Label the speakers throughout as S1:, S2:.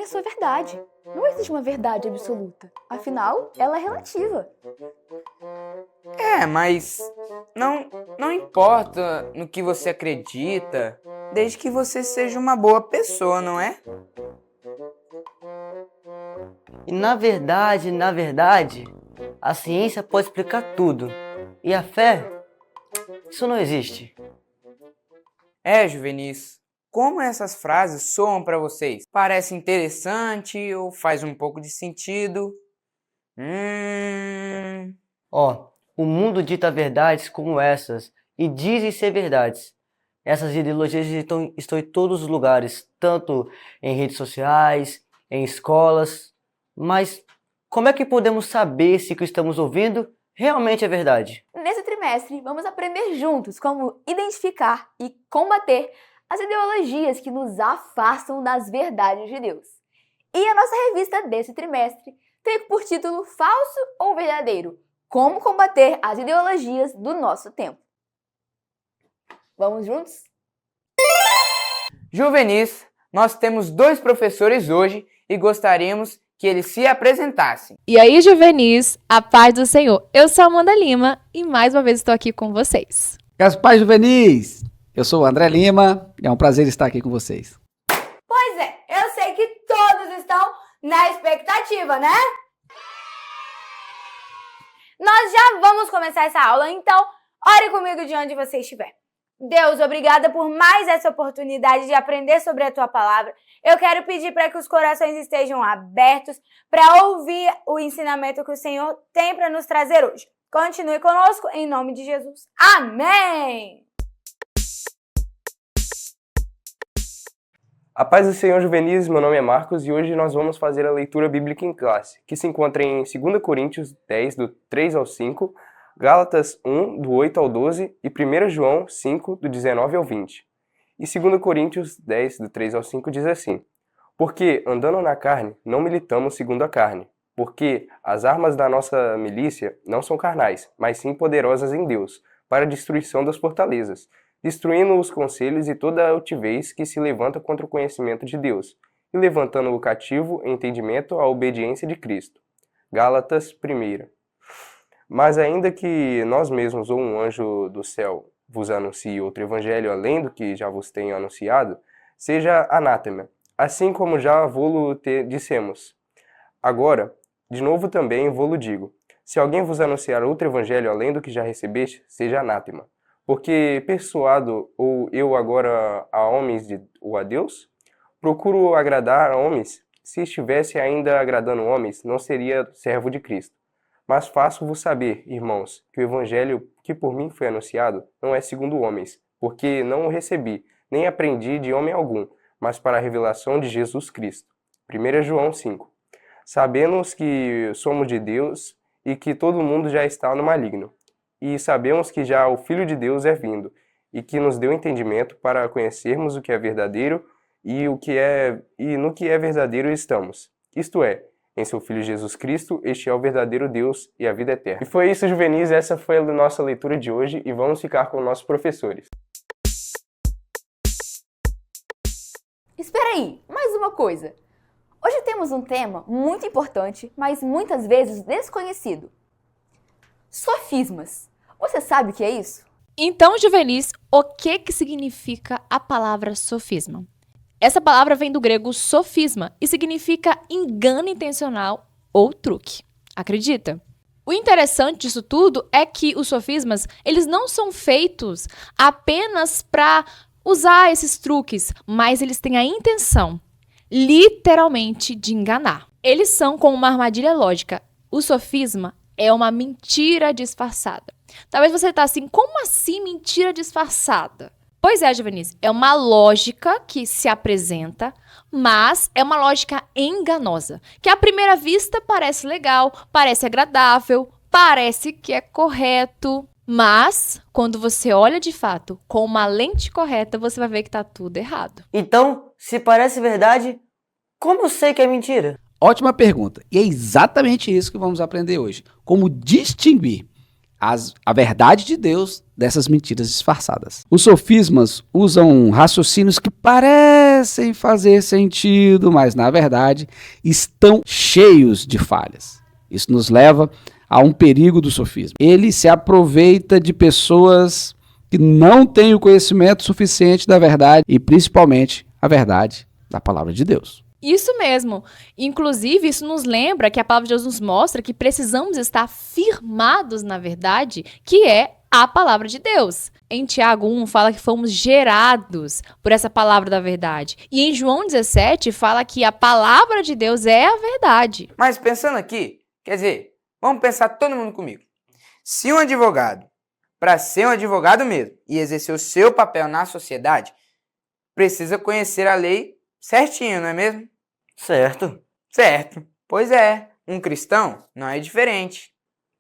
S1: tem a sua verdade. Não existe uma verdade absoluta. Afinal, ela é relativa.
S2: Mas não importa no que você acredita, desde que você seja uma boa pessoa, não é?
S3: E na verdade, a ciência pode explicar tudo. E a fé, isso não existe.
S2: Juvenis, como essas frases soam para vocês? Parece interessante ou faz um pouco de sentido?
S3: O mundo dita verdades como essas e dizem ser verdades. Essas ideologias estão em todos os lugares, tanto em redes sociais, em escolas. Mas como é que podemos saber se o que estamos ouvindo realmente é verdade?
S1: Nesse trimestre, vamos aprender juntos como identificar e combater as ideologias que nos afastam das verdades de Deus. E a nossa revista desse trimestre tem por título Falso ou Verdadeiro? Como combater as ideologias do nosso tempo. Vamos juntos?
S2: Juvenis, nós temos 2 professores hoje e gostaríamos que eles se apresentassem.
S4: E aí, Juvenis, a paz do Senhor. Eu sou a Amanda Lima e mais uma vez estou aqui com vocês.
S5: Graças a Paz, Juvenis! Eu sou o André Lima e é um prazer estar aqui com vocês.
S6: Pois é, eu sei que todos estão na expectativa, né? Nós já vamos começar essa aula, então ore comigo de onde você estiver. Deus, obrigada por mais essa oportunidade de aprender sobre a Tua Palavra. Eu quero pedir para que os corações estejam abertos para ouvir o ensinamento que o Senhor tem para nos trazer hoje. Continue conosco, em nome de Jesus. Amém!
S7: A paz do Senhor, Juvenis, meu nome é Marcos e hoje nós vamos fazer a leitura bíblica em classe, que se encontra em 2 Coríntios 10, do 3 ao 5, Gálatas 1, do 8 ao 12 e 1 João 5, do 19 ao 20. E 2 Coríntios 10, do 3 ao 5 diz assim: Porque, andando na carne, não militamos segundo a carne, porque as armas da nossa milícia não são carnais, mas sim poderosas em Deus, para a destruição das fortalezas, destruindo os conselhos e toda a altivez que se levanta contra o conhecimento de Deus, e levantando o cativo em entendimento à obediência de Cristo. Gálatas 1. Mas ainda que nós mesmos ou um anjo do céu vos anuncie outro evangelho além do que já vos tenho anunciado, seja anátema, assim como já vô-lo dissemos. Agora, de novo também vô-lo digo, se alguém vos anunciar outro evangelho além do que já recebeste, seja anátema. Porque persuado ou eu agora a homens ou a Deus? Procuro agradar a homens? Se estivesse ainda agradando homens, não seria servo de Cristo. Mas faço-vos saber, irmãos, que o evangelho que por mim foi anunciado não é segundo homens, porque não o recebi, nem aprendi de homem algum, mas para a revelação de Jesus Cristo. 1 João 5. Sabemos que somos de Deus e que todo mundo já está no maligno. E sabemos que já o Filho de Deus é vindo, e que nos deu entendimento para conhecermos o que é verdadeiro e no que é verdadeiro estamos. Isto é, em seu Filho Jesus Cristo, este é o verdadeiro Deus e a vida eterna. E foi isso, Juvenis, essa foi a nossa leitura de hoje e vamos ficar com nossos professores.
S1: Espera aí, mais uma coisa. Hoje temos um tema muito importante, mas muitas vezes desconhecido. Sofismas. Você sabe o que é isso?
S4: Então, Juvenis, o que significa a palavra sofisma? Essa palavra vem do grego sofisma e significa engano intencional ou truque. Acredita? O interessante disso tudo é que os sofismas, eles não são feitos apenas para usar esses truques, mas eles têm a intenção, literalmente, de enganar. Eles são como uma armadilha lógica. O sofisma é uma mentira disfarçada. Talvez você está assim, como assim mentira disfarçada? Pois é, Juvenis, é uma lógica que se apresenta, mas é uma lógica enganosa, que à primeira vista parece legal, parece agradável, parece que é correto, mas quando você olha de fato com uma lente correta, você vai ver que está tudo errado.
S3: Então, se parece verdade, como eu sei que é mentira?
S5: Ótima pergunta. E é exatamente isso que vamos aprender hoje. Como distinguir. a verdade de Deus dessas mentiras disfarçadas. Os sofismas usam raciocínios que parecem fazer sentido, mas na verdade estão cheios de falhas. Isso nos leva a um perigo do sofisma. Ele se aproveita de pessoas que não têm o conhecimento suficiente da verdade e principalmente a verdade da palavra de Deus.
S4: Isso mesmo. Inclusive, isso nos lembra que a palavra de Deus nos mostra que precisamos estar firmados na verdade, que é a palavra de Deus. Em Tiago 1 fala que fomos gerados por essa palavra da verdade. E em João 17 fala que a palavra de Deus é a verdade.
S2: Mas pensando aqui, quer dizer, vamos pensar todo mundo comigo. Se um advogado, para ser um advogado mesmo e exercer o seu papel na sociedade, precisa conhecer a lei certinho, não é mesmo?
S3: Certo.
S2: Certo. Pois é, um cristão não é diferente.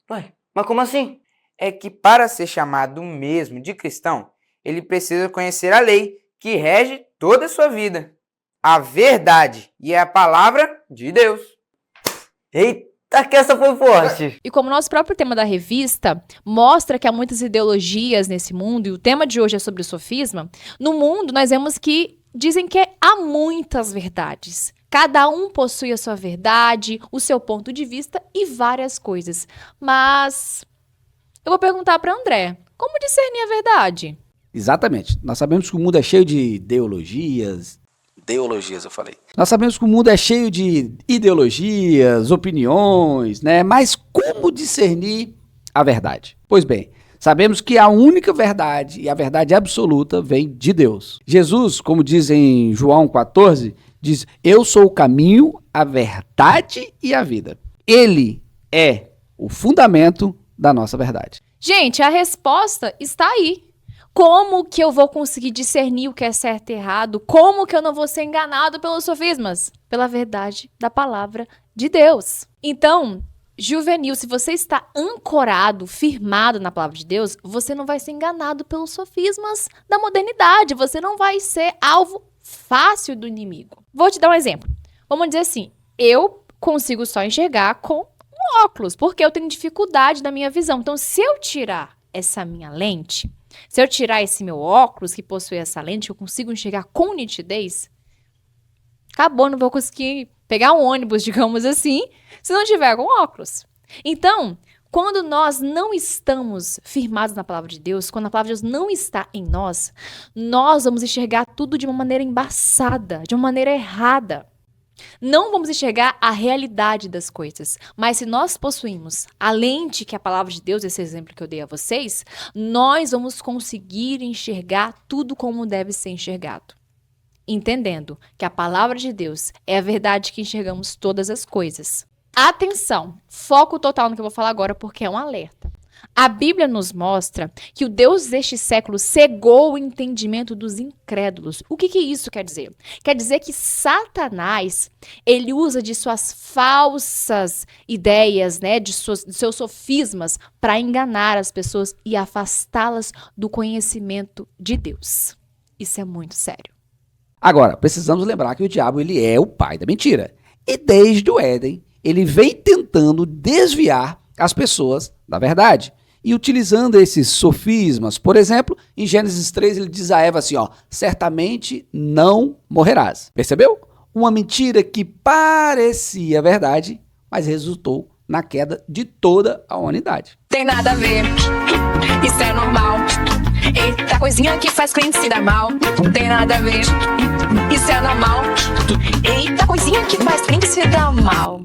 S3: Ué, mas como assim?
S2: É que para ser chamado mesmo de cristão, ele precisa conhecer a lei que rege toda a sua vida. A verdade e a palavra de Deus.
S3: Eita, que essa foi forte.
S4: E como nosso próprio tema da revista mostra que há muitas ideologias nesse mundo, e o tema de hoje é sobre o sofisma, no mundo nós vemos que dizem que há muitas verdades. Cada um possui a sua verdade, o seu ponto de vista e várias coisas. Mas eu vou perguntar para André, como discernir a verdade?
S5: Exatamente. Nós sabemos que o mundo é cheio de ideologias, Nós sabemos que o mundo é cheio de ideologias, opiniões, né? Mas como discernir a verdade? Pois bem, sabemos que a única verdade e a verdade absoluta vem de Deus. Jesus, como diz em João 14, diz: eu sou o caminho, a verdade e a vida. Ele é o fundamento da nossa verdade.
S4: Gente, a resposta está aí. Como que eu vou conseguir discernir o que é certo e errado? Como que eu não vou ser enganado pelos sofismas? Pela verdade da palavra de Deus. Então, juvenil, se você está ancorado, firmado na palavra de Deus, você não vai ser enganado pelos sofismas da modernidade. Você não vai ser alvo fácil do inimigo. Vou te dar um exemplo. Vamos dizer assim, eu consigo só enxergar com um óculos, porque eu tenho dificuldade na minha visão. Então, se eu tirar essa minha lente, se eu tirar esse meu óculos que possui essa lente, eu consigo enxergar com nitidez, acabou, não vou conseguir pegar um ônibus, digamos assim, se não tiver com óculos. Então, quando nós não estamos firmados na palavra de Deus, quando a palavra de Deus não está em nós, nós vamos enxergar tudo de uma maneira embaçada, de uma maneira errada. Não vamos enxergar a realidade das coisas, mas se nós possuímos a lente que é a palavra de Deus, esse exemplo que eu dei a vocês, nós vamos conseguir enxergar tudo como deve ser enxergado. Entendendo que a palavra de Deus é a verdade que enxergamos todas as coisas. Atenção, foco total no que eu vou falar agora porque é um alerta. A Bíblia nos mostra que o Deus deste século cegou o entendimento dos incrédulos. O que isso quer dizer? Quer dizer que Satanás, ele usa de suas falsas ideias, né, de seus sofismas, para enganar as pessoas e afastá-las do conhecimento de Deus. Isso é muito sério.
S5: Agora, precisamos lembrar que o diabo ele é o pai da mentira. E desde o Éden, ele vem tentando desviar as pessoas da verdade. E utilizando esses sofismas, por exemplo, em Gênesis 3 ele diz a Eva assim, ó, certamente não morrerás. Percebeu? Uma mentira que parecia verdade, mas resultou na queda de toda a humanidade.
S8: Tem nada a ver, isso é normal. Eita, coisinha que faz crente se dar mal. Não tem nada a ver, isso é normal. Eita, coisinha que faz crente se dar mal.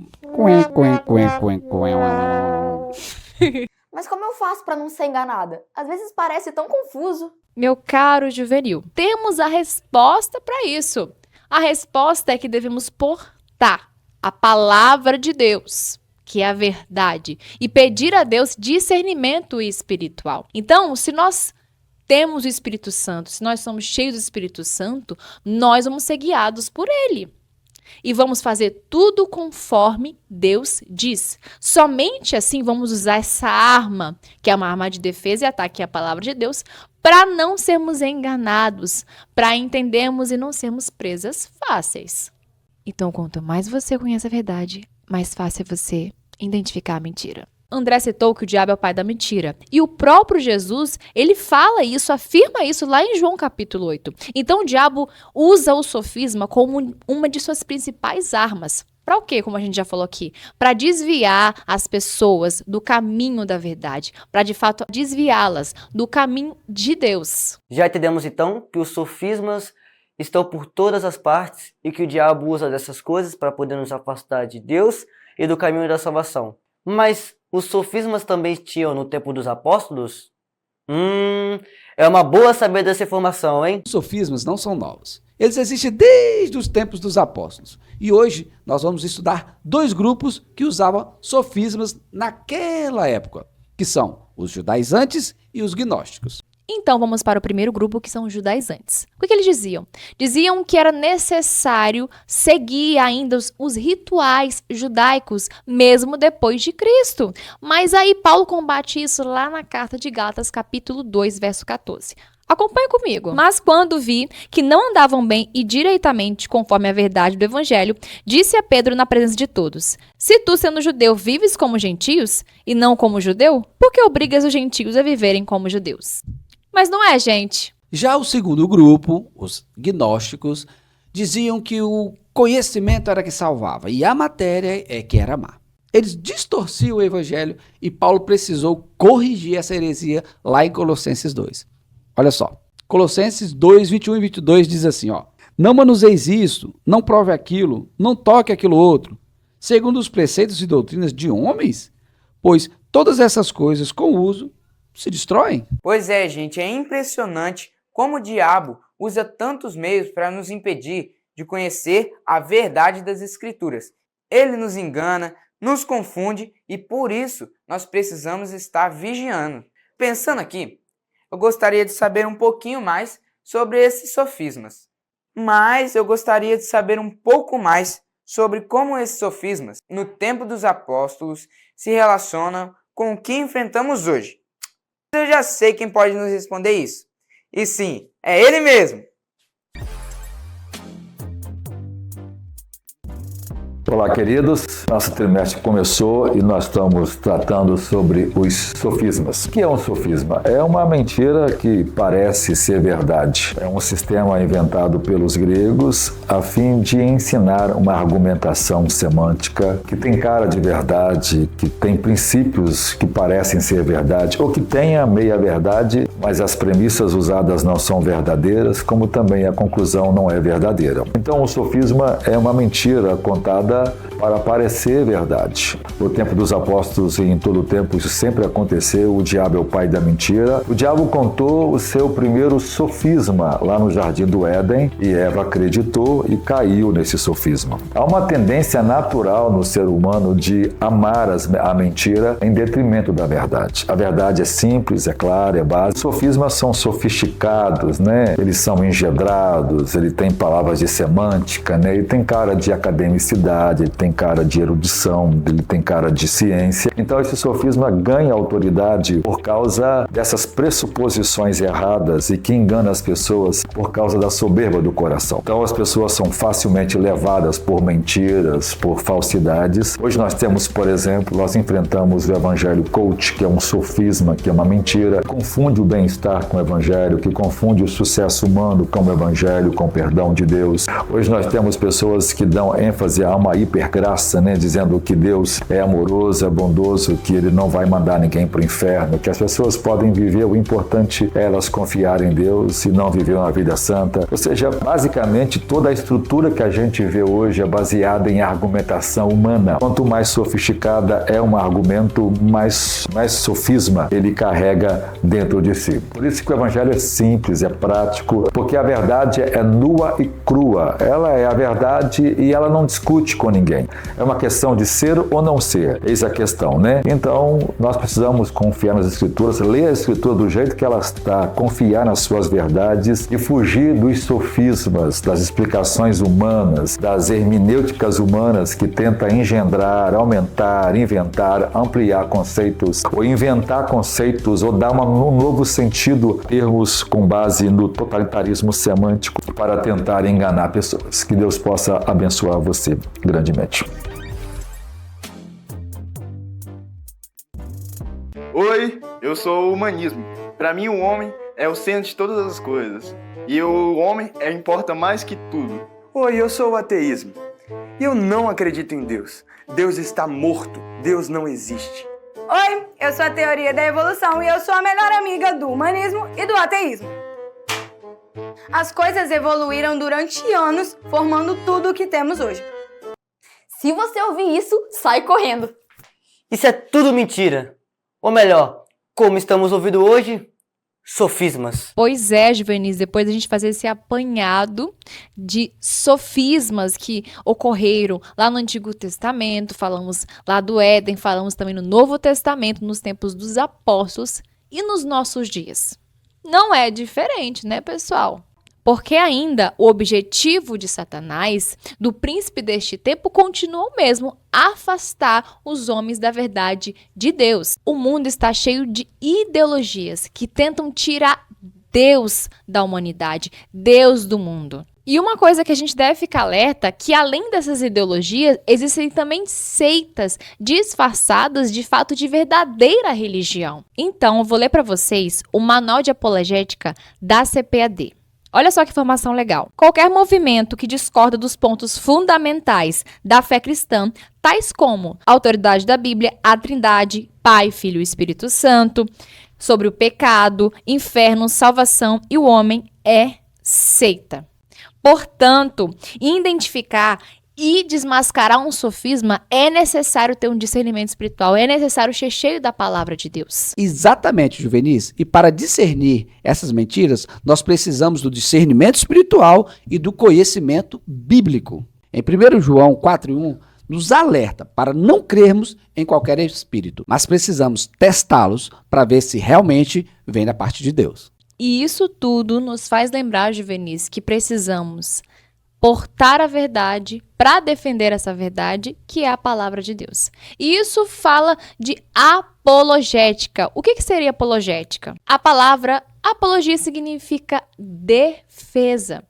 S1: Mas como eu faço para não ser enganada? Às vezes parece tão confuso.
S4: Meu caro juvenil, temos a resposta para isso. A resposta é que devemos portar a palavra de Deus, que é a verdade, e pedir a Deus discernimento espiritual. Então, se nós temos o Espírito Santo, se nós somos cheios do Espírito Santo, nós vamos ser guiados por ele. E vamos fazer tudo conforme Deus diz. Somente assim vamos usar essa arma, que é uma arma de defesa e ataque à palavra de Deus, para não sermos enganados, para entendermos e não sermos presas fáceis. Então, quanto mais você conhece a verdade, mais fácil é você identificar a mentira. André citou que o diabo é o pai da mentira. E o próprio Jesus, ele fala isso, afirma isso lá em João capítulo 8. Então o diabo usa o sofisma como uma de suas principais armas. Para o quê, como a gente já falou aqui? Para desviar as pessoas do caminho da verdade. Para, de fato, desviá-las do caminho de Deus.
S3: Já entendemos então que os sofismas estão por todas as partes e que o diabo usa dessas coisas para poder nos afastar de Deus e do caminho da salvação. Mas os sofismas também tinham no tempo dos apóstolos? É uma boa saber dessa informação, hein?
S5: Os sofismas não são novos. Eles existem desde os tempos dos apóstolos. E hoje nós vamos estudar dois grupos que usavam sofismas naquela época, que são os judaizantes e os gnósticos.
S4: Então vamos para o primeiro grupo, que são os judaizantes. O que eles diziam? Diziam que era necessário seguir ainda os rituais judaicos, mesmo depois de Cristo. Mas aí Paulo combate isso lá na carta de Gálatas, capítulo 2, verso 14. Acompanhe comigo. Mas quando vi que não andavam bem e direitamente conforme a verdade do evangelho, disse a Pedro na presença de todos: se tu, sendo judeu, vives como gentios e não como judeu, por que obrigas os gentios a viverem como judeus? Mas não é, gente.
S5: Já o segundo grupo, os gnósticos, diziam que o conhecimento era que salvava e a matéria é que era má. Eles distorciam o evangelho e Paulo precisou corrigir essa heresia lá em Colossenses 2. Olha só, Colossenses 2, 21 e 22 diz assim, ó: não manuseis isso, não prove aquilo, não toque aquilo outro, segundo os preceitos e doutrinas de homens, pois todas essas coisas com uso se destroem.
S2: Pois é, gente, é impressionante como o diabo usa tantos meios para nos impedir de conhecer a verdade das Escrituras. Ele nos engana, nos confunde e por isso nós precisamos estar vigiando. Pensando aqui, eu gostaria de saber um pouquinho mais sobre esses sofismas. Mas eu gostaria de saber um pouco mais sobre como esses sofismas, no tempo dos apóstolos, se relacionam com o que enfrentamos hoje. Eu já sei quem pode nos responder isso. E sim, é ele mesmo!
S9: Olá, queridos. Nosso trimestre começou e nós estamos tratando sobre os sofismas. O que é um sofisma? É uma mentira que parece ser verdade. É um sistema inventado pelos gregos a fim de ensinar uma argumentação semântica que tem cara de verdade, que tem princípios que parecem ser verdade, ou que tenha meia verdade, mas as premissas usadas não são verdadeiras, como também a conclusão não é verdadeira. Então, o sofisma é uma mentira contada para parecer verdade. No tempo dos apóstolos e em todo o tempo isso sempre aconteceu. O diabo é o pai da mentira. O diabo contou o seu primeiro sofisma lá no Jardim do Éden e Eva acreditou e caiu nesse sofisma. Há uma tendência natural no ser humano de amar a mentira em detrimento da verdade. A verdade é simples, é clara, é básica. Os sofismas são sofisticados, né? Eles são engendrados, ele tem palavras de semântica, né? Ele tem cara de academicidade, ele tem cara de erudição, ele tem cara de ciência. Então esse sofisma ganha autoridade por causa dessas pressuposições erradas e que engana as pessoas por causa da soberba do coração. Então as pessoas são facilmente levadas por mentiras, por falsidades. Hoje nós temos, por exemplo, nós enfrentamos o evangelho coach, que é um sofisma, que é uma mentira, que confunde o bem-estar com o evangelho, que confunde o sucesso humano com o evangelho, com o perdão de Deus. Hoje nós temos pessoas que dão ênfase a uma hipergraça, né, dizendo que Deus é amoroso, é bondoso, que Ele não vai mandar ninguém para o inferno, que as pessoas podem viver, o importante é elas confiarem em Deus e não viver uma vida santa. Ou seja, basicamente toda a estrutura que a gente vê hoje é baseada em argumentação humana. Quanto mais sofisticada é um argumento, mais sofisma ele carrega dentro de si. Por isso que o evangelho é simples, é prático, porque a verdade é nua e crua. Ela é a verdade e ela não discute com ninguém. É uma questão de ser ou não ser. Eis a questão, né? Então, nós precisamos confiar nas Escrituras, ler a Escritura do jeito que ela está, confiar nas suas verdades e fugir dos sofismas, das explicações humanas, das hermenêuticas humanas que tentam engendrar, aumentar, inventar, ampliar conceitos, ou inventar conceitos, ou dar um novo sentido, termos com base no totalitarismo semântico para tentar enganar pessoas. Que Deus possa abençoar você grandemente.
S10: Oi, eu sou o humanismo. Para mim, o homem é o centro de todas as coisas. E o homem importa mais que tudo.
S11: Oi, eu sou o ateísmo. E eu não acredito em Deus. Deus está morto. Deus não existe.
S6: Oi, eu sou a teoria da evolução e eu sou a melhor amiga do humanismo e do ateísmo. As coisas evoluíram durante anos, formando tudo o que temos hoje.
S1: Se você ouvir isso, sai correndo.
S3: Isso é tudo mentira. Ou melhor, como estamos ouvindo hoje, sofismas.
S4: Pois é, Juvenis, depois a gente fazer esse apanhado de sofismas que ocorreram lá no Antigo Testamento, falamos lá do Éden, falamos também no Novo Testamento, nos tempos dos apóstolos e nos nossos dias. Não é diferente, né, pessoal? Porque ainda o objetivo de Satanás, do príncipe deste tempo, continua o mesmo: afastar os homens da verdade de Deus. O mundo está cheio de ideologias que tentam tirar Deus da humanidade, Deus do mundo. E uma coisa que a gente deve ficar alerta, que além dessas ideologias, existem também seitas disfarçadas de fato de verdadeira religião. Então, eu vou ler para vocês o Manual de Apologética da CPAD. Olha só que informação legal. Qualquer movimento que discorda dos pontos fundamentais da fé cristã, tais como a autoridade da Bíblia, a Trindade, Pai, Filho e Espírito Santo, sobre o pecado, inferno, salvação e o homem, é seita. Portanto, identificar e desmascarar um sofisma é necessário ter um discernimento espiritual, é necessário ser cheio da palavra de Deus.
S5: Exatamente, Juvenis. E para discernir essas mentiras, nós precisamos do discernimento espiritual e do conhecimento bíblico. Em 1 João 4:1, nos alerta para não crermos em qualquer espírito, mas precisamos testá-los para ver se realmente vem da parte de Deus.
S4: E isso tudo nos faz lembrar, Juvenis, que precisamos portar a verdade para defender essa verdade, que é a palavra de Deus. E isso fala de apologética. O que seria apologética? A palavra apologia significa defesa.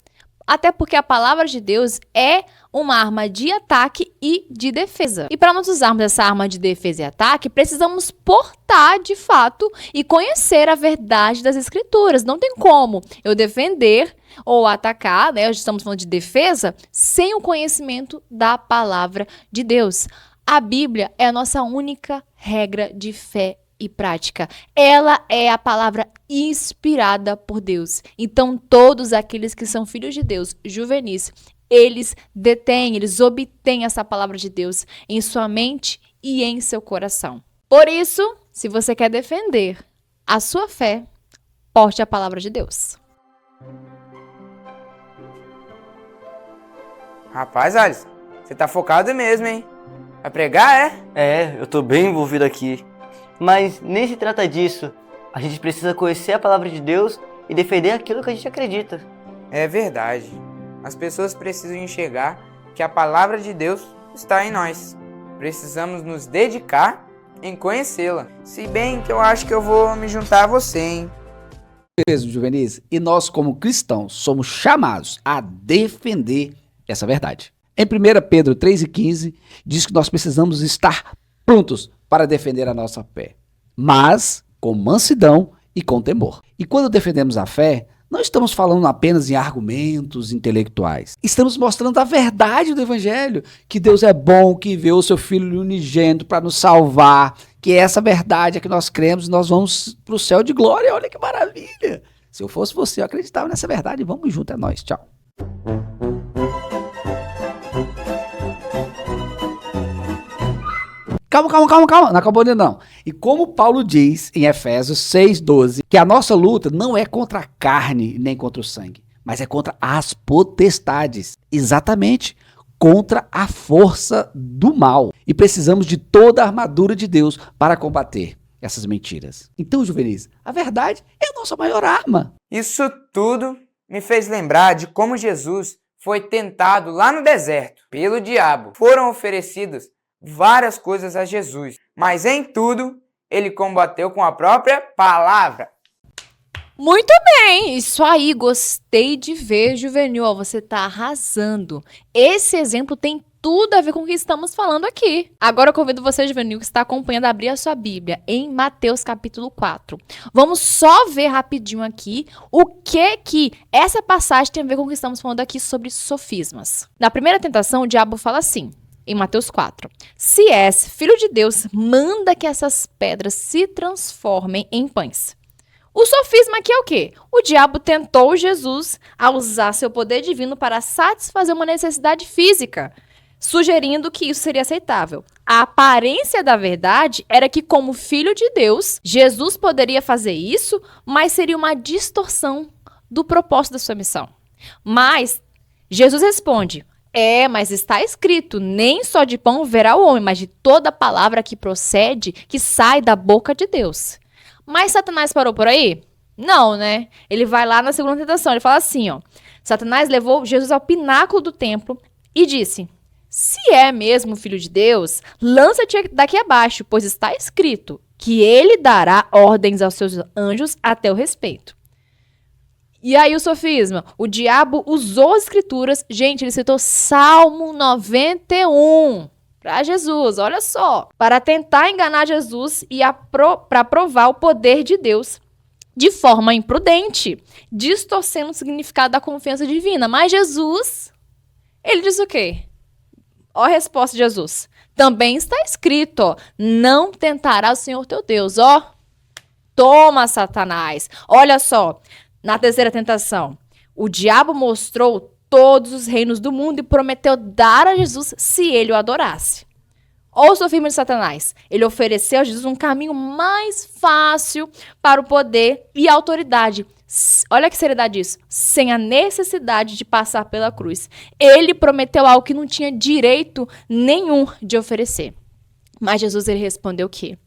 S4: Até porque a palavra de Deus é uma arma de ataque e de defesa. E para nós usarmos essa arma de defesa e ataque, precisamos portar de fato e conhecer a verdade das Escrituras. Não tem como eu defender ou atacar, né? Hoje estamos falando de defesa, sem o conhecimento da palavra de Deus. A Bíblia é a nossa única regra de fé e prática. Ela é a palavra inspirada por Deus. Então, todos aqueles que são filhos de Deus, juvenis, eles obtêm essa palavra de Deus em sua mente e em seu coração. Por isso, se você quer defender a sua fé, porte a palavra de Deus.
S2: Rapaz, Alisson, você tá focado mesmo, hein? Vai pregar, é?
S3: É, eu tô bem envolvido aqui. Mas nem se trata disso. A gente precisa conhecer a palavra de Deus e defender aquilo que a gente acredita.
S2: É verdade. As pessoas precisam enxergar que a palavra de Deus está em nós. Precisamos nos dedicar em conhecê-la. Se bem que eu acho que eu vou me juntar a você, hein?
S5: Mesmo, Juvenis. E nós, como cristãos, somos chamados a defender essa verdade. Em 1 Pedro 3,15, diz que nós precisamos estar prontos para defender a nossa fé, mas com mansidão e com temor. E quando defendemos a fé, não estamos falando apenas em argumentos intelectuais. Estamos mostrando a verdade do Evangelho, que Deus é bom, que enviou o seu Filho unigênito para nos salvar, que essa verdade é que nós cremos e nós vamos para o céu de glória. Olha que maravilha! Se eu fosse você, eu acreditava nessa verdade. Vamos junto, é nóis. Tchau. Calma, não acabou ainda não. E como Paulo diz em Efésios 6:12, que a nossa luta não é contra a carne nem contra o sangue, mas é contra as potestades. Exatamente, contra a força do mal. E precisamos de toda a armadura de Deus para combater essas mentiras. Então, Juvenis, a verdade é a nossa maior arma.
S2: Isso tudo me fez lembrar de como Jesus foi tentado lá no deserto pelo diabo. Foram oferecidas várias coisas a Jesus, mas em tudo ele combateu com a própria palavra.
S4: Muito bem, isso aí, gostei de ver, Juvenil, ó, você tá arrasando. Esse exemplo tem tudo a ver com o que estamos falando aqui. Agora eu convido você, juvenil, que está acompanhando, a abrir a sua Bíblia em Mateus capítulo 4. Vamos só ver rapidinho aqui o que essa passagem tem a ver com o que estamos falando aqui sobre sofismas. Na primeira tentação, o diabo fala assim, em Mateus 4. Se és filho de Deus, manda que essas pedras se transformem em pães. O sofisma aqui é o quê? O diabo tentou Jesus a usar seu poder divino para satisfazer uma necessidade física, sugerindo que isso seria aceitável. A aparência da verdade era que, como filho de Deus, Jesus poderia fazer isso, mas seria uma distorção do propósito da sua missão. Mas Jesus responde, mas está escrito, nem só de pão viverá o homem, mas de toda palavra que procede, que sai da boca de Deus. Mas Satanás parou por aí? Não, né? Ele vai lá na segunda tentação, ele fala assim, ó. Satanás levou Jesus ao pináculo do templo e disse, se é mesmo filho de Deus, lança-te daqui abaixo, pois está escrito que ele dará ordens aos seus anjos a teu respeito. E aí o sofisma, o diabo usou as escrituras, gente, ele citou Salmo 91 para Jesus, olha só, para tentar enganar Jesus e para provar o poder de Deus de forma imprudente, distorcendo o significado da confiança divina. Mas Jesus, ele diz o quê? Olha a resposta de Jesus. Também está escrito, ó, não tentarás o Senhor teu Deus, ó. Toma, Satanás. Olha só, na terceira tentação, o diabo mostrou todos os reinos do mundo e prometeu dar a Jesus se ele o adorasse. Olha o sofisma de Satanás. Ele ofereceu a Jesus um caminho mais fácil para o poder e a autoridade. Olha que seriedade isso. Sem a necessidade de passar pela cruz. Ele prometeu algo que não tinha direito nenhum de oferecer. Mas Jesus, ele respondeu o quê?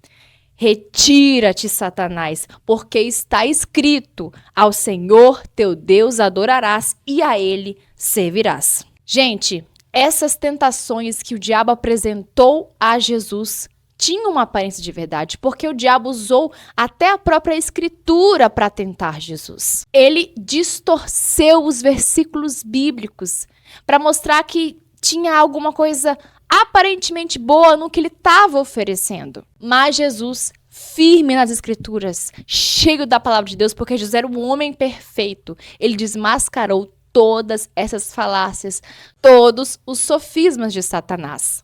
S4: Retira-te, Satanás, porque está escrito, ao Senhor teu Deus adorarás e a ele servirás. Gente, essas tentações que o diabo apresentou a Jesus tinham uma aparência de verdade, porque o diabo usou até a própria escritura para tentar Jesus. Ele distorceu os versículos bíblicos para mostrar que tinha alguma coisa aparentemente boa no que ele estava oferecendo. Mas Jesus, firme nas escrituras, cheio da palavra de Deus, porque Jesus era um homem perfeito, ele desmascarou todas essas falácias, todos os sofismas de Satanás.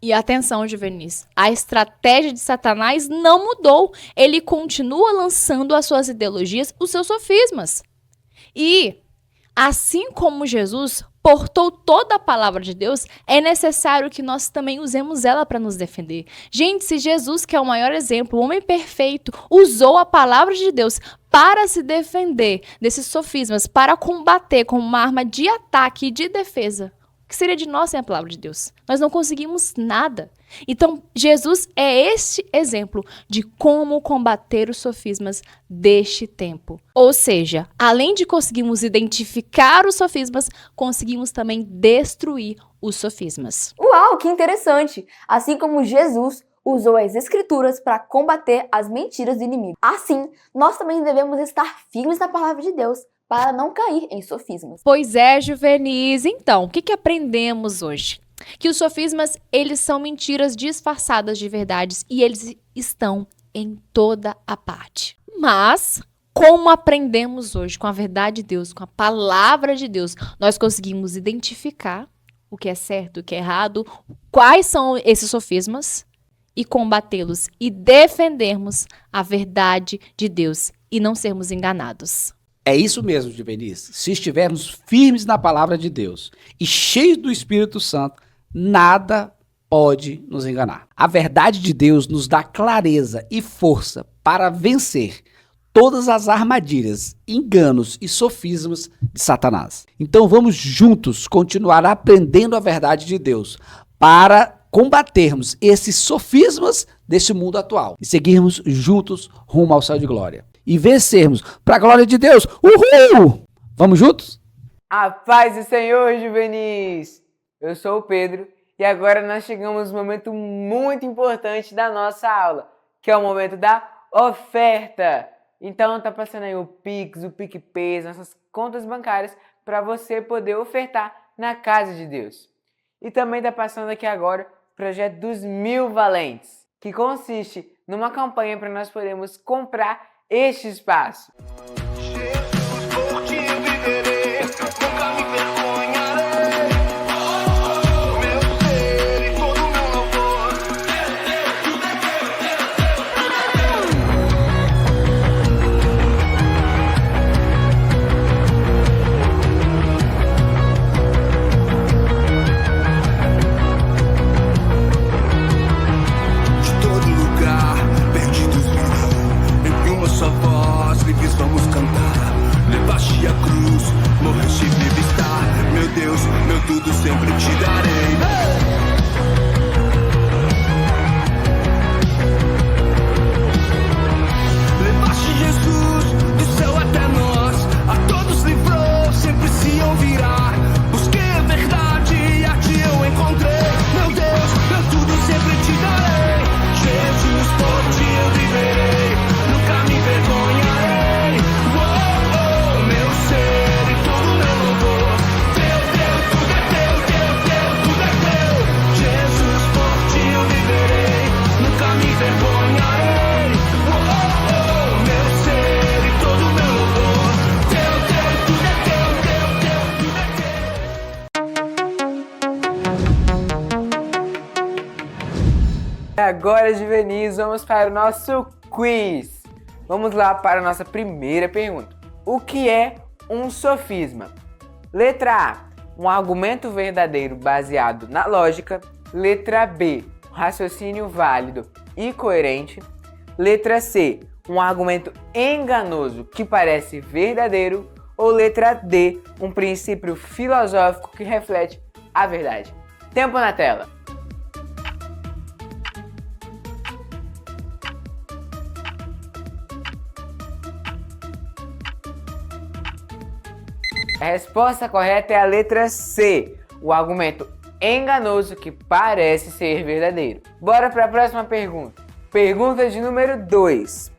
S4: E atenção, juvenis, a estratégia de Satanás não mudou. Ele continua lançando as suas ideologias, os seus sofismas. E, assim como Jesus portou toda a palavra de Deus, é necessário que nós também usemos ela para nos defender. Gente, se Jesus, que é o maior exemplo, o homem perfeito, usou a palavra de Deus para se defender desses sofismas, para combater como uma arma de ataque e de defesa, o que seria de nós sem a palavra de Deus? Nós não conseguimos nada. Então, Jesus é este exemplo de como combater os sofismas deste tempo. Ou seja, além de conseguirmos identificar os sofismas, conseguimos também destruir os sofismas.
S1: Uau, que interessante! Assim como Jesus usou as escrituras para combater as mentiras do inimigo. Assim, nós também devemos estar firmes na palavra de Deus para não cair em sofismas.
S4: Pois é, juvenis. Então, o que aprendemos hoje? Que os sofismas, eles são mentiras disfarçadas de verdades e eles estão em toda a parte. Mas, como aprendemos hoje com a verdade de Deus, com a palavra de Deus, nós conseguimos identificar o que é certo, o que é errado, quais são esses sofismas e combatê-los e defendermos a verdade de Deus e não sermos enganados.
S5: É isso mesmo, Juvenis. Se estivermos firmes na palavra de Deus e cheios do Espírito Santo, nada pode nos enganar. A verdade de Deus nos dá clareza e força para vencer todas as armadilhas, enganos e sofismas de Satanás. Então vamos juntos continuar aprendendo a verdade de Deus para combatermos esses sofismas desse mundo atual e seguirmos juntos rumo ao céu de glória. E vencermos para a glória de Deus. Uhul! Vamos juntos?
S2: A paz do Senhor, juvenis! Eu sou o Pedro e agora nós chegamos no momento muito importante da nossa aula, que é o momento da oferta. Então tá passando aí o Pix, o PicPay, nossas contas bancárias para você poder ofertar na casa de Deus. E também está passando aqui agora o projeto dos 1000 Valentes, que consiste numa campanha para nós podermos comprar este espaço. Agora, juvenis, vamos para o nosso quiz. Vamos lá para a nossa primeira pergunta. O que é um sofisma? Letra A, um argumento verdadeiro baseado na lógica. Letra B, um raciocínio válido e coerente. Letra C, um argumento enganoso que parece verdadeiro. Ou letra D, um princípio filosófico que reflete a verdade. Tempo na tela. A resposta correta é a letra C, o argumento enganoso que parece ser verdadeiro. Bora para a próxima pergunta. Pergunta de número 2.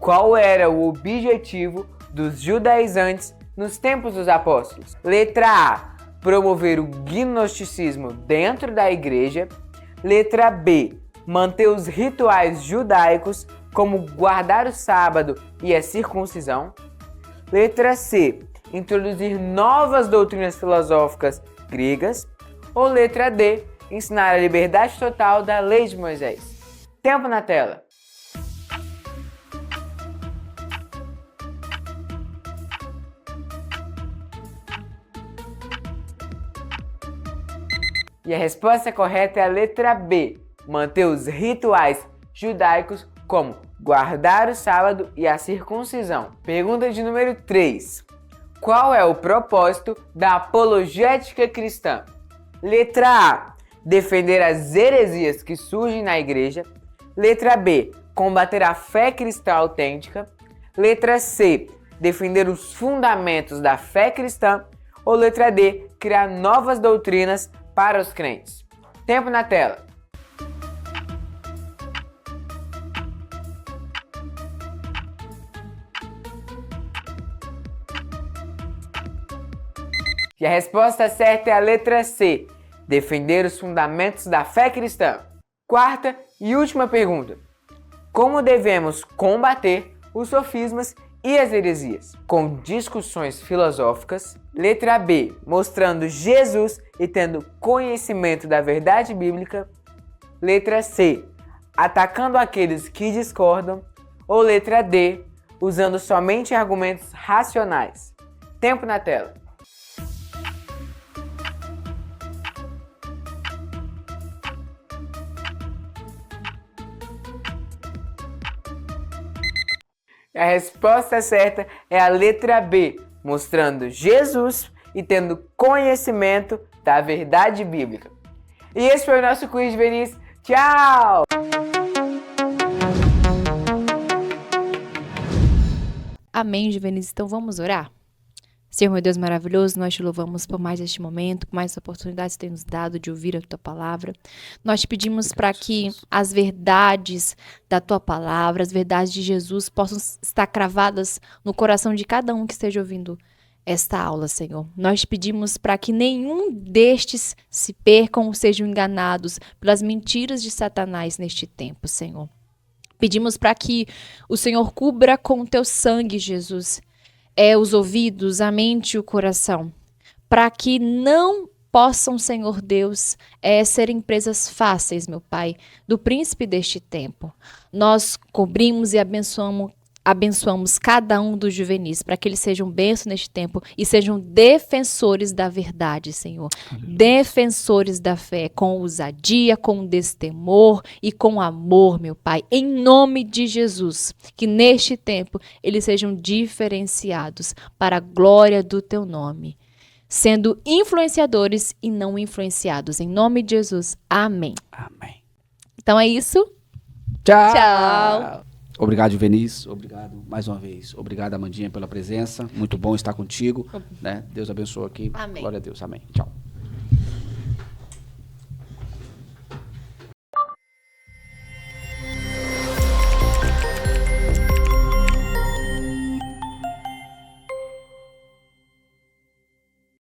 S2: Qual era o objetivo dos judaizantes nos tempos dos apóstolos? Letra A, promover o gnosticismo dentro da igreja. Letra B, manter os rituais judaicos, como guardar o sábado e a circuncisão. Letra C, introduzir novas doutrinas filosóficas gregas. Ou letra D, ensinar a liberdade total da lei de Moisés. Tempo na tela. E a resposta correta é a letra B, manter os rituais judaicos como guardar o sábado e a circuncisão. Pergunta de número 3. Qual é o propósito da apologética cristã? Letra A, defender as heresias que surgem na igreja. Letra B, combater a fé cristã autêntica. Letra C, defender os fundamentos da fé cristã. Ou letra D, criar novas doutrinas para os crentes. Tempo na tela. E a resposta certa é a letra C, defender os fundamentos da fé cristã. Quarta e última pergunta. Como devemos combater os sofismas e as heresias? Com discussões filosóficas. Letra B, mostrando Jesus e tendo conhecimento da verdade bíblica. Letra C, atacando aqueles que discordam. Ou letra D, usando somente argumentos racionais. Tempo na tela. A resposta certa é a letra B, mostrando Jesus e tendo conhecimento da verdade bíblica. E esse foi o nosso quiz de Venice. Tchau!
S4: Amém, juvenis. Então vamos orar? Senhor, meu Deus maravilhoso, nós te louvamos por mais este momento, por mais oportunidades que tem nos dado de ouvir a tua palavra. Nós te pedimos para que as verdades da tua palavra, as verdades de Jesus possam estar cravadas no coração de cada um que esteja ouvindo esta aula, Senhor. Nós te pedimos para que nenhum destes se percam ou sejam enganados pelas mentiras de Satanás neste tempo, Senhor. Pedimos para que o Senhor cubra com o teu sangue, Jesus, os ouvidos, a mente e o coração, para que não possam, Senhor Deus, serem presas fáceis, meu Pai, do príncipe deste tempo. Nós cobrimos e abençoamos cada um dos juvenis, para que eles sejam bênçãos neste tempo e sejam defensores da verdade, Senhor. Defensores da fé, com ousadia, com destemor e com amor, meu Pai. Em nome de Jesus, que neste tempo eles sejam diferenciados para a glória do teu nome, sendo influenciadores e não influenciados. Em nome de Jesus. Amém.
S5: Amém.
S4: Então é isso.
S5: Tchau.
S4: Tchau.
S5: Obrigado, Juvenis. Obrigado mais uma vez. Obrigado, Amandinha, pela presença. Muito bom estar contigo. Né? Deus abençoe aqui.
S4: Amém.
S5: Glória a Deus. Amém. Tchau.